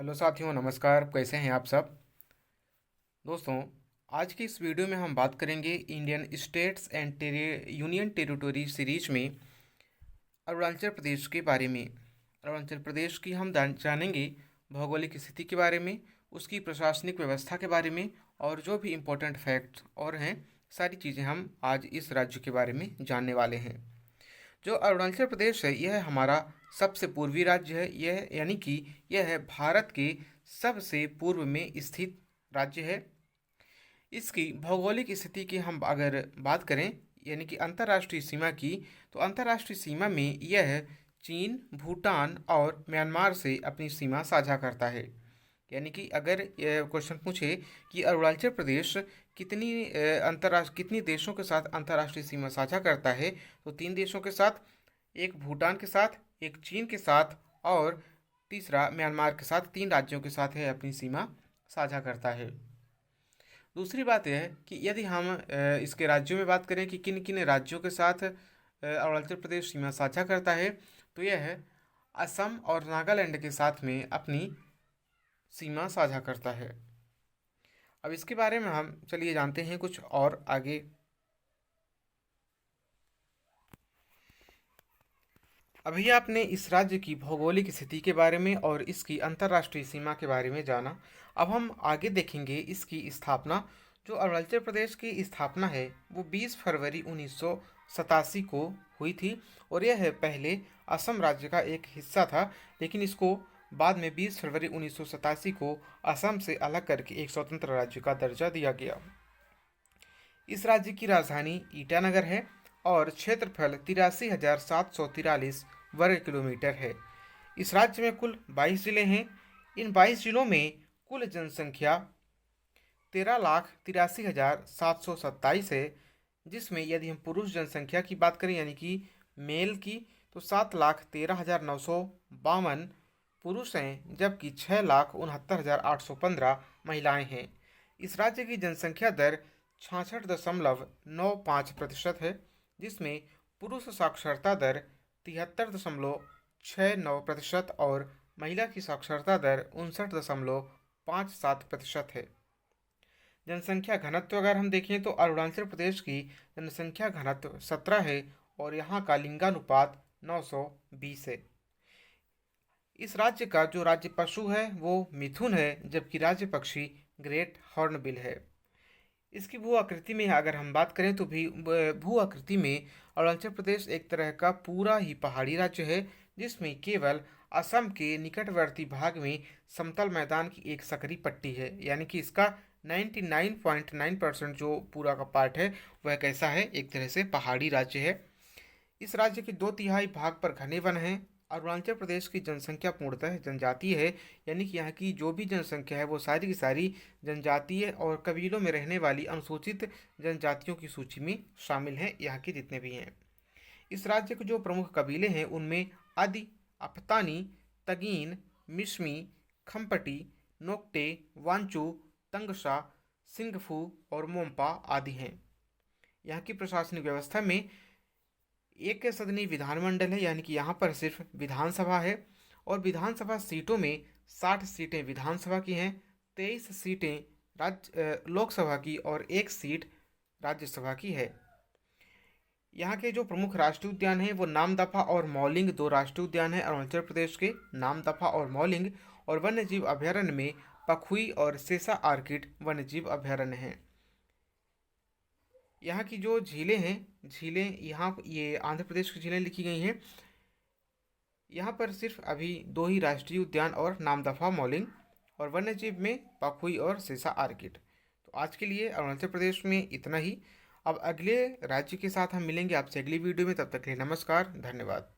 Hello साथियों, नमस्कार। कैसे हैं आप सब दोस्तों? आज की इस वीडियो में हम बात करेंगे Indian states and union territory series में अरुणाचल प्रदेश के बारे में। अरुणाचल प्रदेश की हम जानेंगे भौगोलिक स्थिति के बारे में, उसकी प्रशासनिक व्यवस्था के बारे में और जो भी इम्पोर्टेंट फैक्ट्स और हैं, सारी चीज़ें हम आज इस राज्य के बारे में जानने वाले हैं। जो अरुणाचल प्रदेश है, यह हमारा सबसे पूर्वी राज्य है। यह यानी कि यह है भारत के सबसे पूर्व में स्थित राज्य है। इसकी भौगोलिक स्थिति की हम अगर बात करें, यानी कि अंतर्राष्ट्रीय सीमा की, तो अंतर्राष्ट्रीय सीमा में यह चीन, भूटान और म्यांमार से अपनी सीमा साझा करता है। यानी कि अगर यह क्वेश्चन पूछे कि अरुणाचल प्रदेश कितनी देशों के साथ अंतर्राष्ट्रीय सीमा साझा करता है, तो 3 देशों के साथ, एक भूटान के साथ, एक चीन के साथ और तीसरा म्यांमार के साथ, 3 राज्यों के साथ है अपनी सीमा साझा करता है। दूसरी बात यह है कि यदि हम इसके राज्यों में बात करें कि किन किन राज्यों के साथ अरुणाचल प्रदेश सीमा साझा करता है, तो यह है असम और नागालैंड के साथ में अपनी सीमा साझा करता है। अब इसके बारे में हम चलिए जानते हैं कुछ और आगे। अभी आपने इस राज्य की भौगोलिक स्थिति के बारे में और इसकी अंतर्राष्ट्रीय सीमा के बारे में जाना। अब हम आगे देखेंगे इसकी स्थापना। जो अरुणाचल प्रदेश की स्थापना है वो 20 फरवरी 1987 को हुई थी और यह है पहले असम राज्य का एक हिस्सा था, लेकिन इसको बाद में 20 फरवरी 1987 को असम से अलग करके एक स्वतंत्र राज्य का दर्जा दिया गया। इस राज्य की राजधानी ईटानगर है और क्षेत्रफल 83,743 वर्ग किलोमीटर है। इस राज्य में कुल 22 जिले हैं। इन 22 जिलों में कुल जनसंख्या 13,83,727 है, जिसमें यदि हम पुरुष जनसंख्या की बात करें यानी कि मेल की, तो 7,13,952 पुरुष हैं, जबकि 6,69,815 महिलाएं हैं। इस राज्य की जनसंख्या दर 66.95% है, जिसमें पुरुष साक्षरता दर 73.69% और महिला की साक्षरता दर 59.57% है। जनसंख्या घनत्व अगर हम देखें तो अरुणाचल प्रदेश की जनसंख्या घनत्व 17 है और यहाँ का लिंगानुपात 920 है। इस राज्य का जो राज्य पशु है वो मिथुन है, जबकि राज्य पक्षी ग्रेट हॉर्नबिल है। इसकी भू आकृति में अगर हम बात करें तो भी भू आकृति में अरुणाचल प्रदेश एक तरह का पूरा ही पहाड़ी राज्य है, जिसमें केवल असम के निकटवर्ती भाग में समतल मैदान की एक सकरी पट्टी है। यानी कि इसका 99.9% जो पूरा का पार्ट है वह कैसा है, एक तरह से पहाड़ी राज्य है। इस राज्य के 2/3 भाग पर घने वन हैं। अरुणाचल प्रदेश की जनसंख्या पूर्णतः जनजातीय है, यानी कि यहाँ की जो भी जनसंख्या है वो सारी की सारी जनजातीय और कबीलों में रहने वाली अनुसूचित जनजातियों की सूची में शामिल हैं, यहाँ के जितने भी हैं। इस राज्य के जो प्रमुख कबीले हैं उनमें आदि, अपतानी, तगीन, मिश्मी, खम्पटी, नोक्टे, वांचू, तंगशा, सिंगफू और मोम्पा आदि हैं। यहाँ की प्रशासनिक व्यवस्था में एक सदनी विधानमंडल है, यानी कि यहाँ पर सिर्फ विधानसभा है और विधानसभा सीटों में 60 सीटें विधानसभा की हैं, 23 सीटें लोकसभा की और 1 सीट राज्यसभा की है। यहाँ के जो प्रमुख राष्ट्रीय उद्यान हैं वो नामदफा और मौलिंग 2 राष्ट्रीय उद्यान हैं अरुणाचल प्रदेश के, नामदफा और मौलिंग। और वन्यजीव अभयारण्य में पखुई और सेसा आर्किड वन्यजीव अभयारण्य हैं। यहाँ की जो झीलें हैं, झीलें यहाँ ये आंध्र प्रदेश की झीलें लिखी गई हैं। यहाँ पर सिर्फ अभी 2 ही राष्ट्रीय उद्यान और नामदफा, मौलिंग, और वन्यजीव में पखुई और सेसा आर्किड। तो आज के लिए अरुणाचल प्रदेश में इतना ही। अब अगले राज्य के साथ हम मिलेंगे आपसे अगली वीडियो में। तब तक के लिए नमस्कार, धन्यवाद।